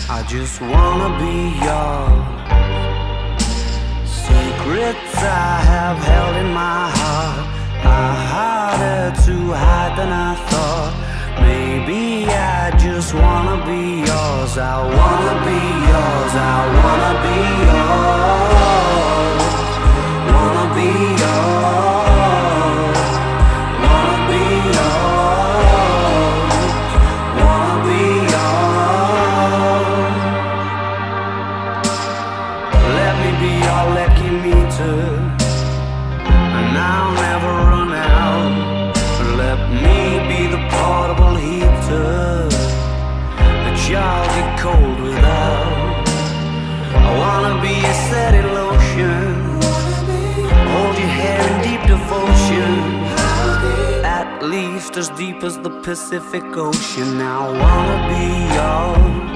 I just wanna be yours. Secrets I have held in my heart are harder to hide than I thought. Maybe I just wanna be yours. I wanna be yours. I wanna be yours. Wanna be yours. Wanna be yours. Wanna be yours. Let me be your lucky meter, and I'll never run out. Let me be the portable heater that y'all get cold without. I wanna be a setting lotion, hold your hair in deep devotion, at least as deep as the Pacific Ocean. I wanna be yours.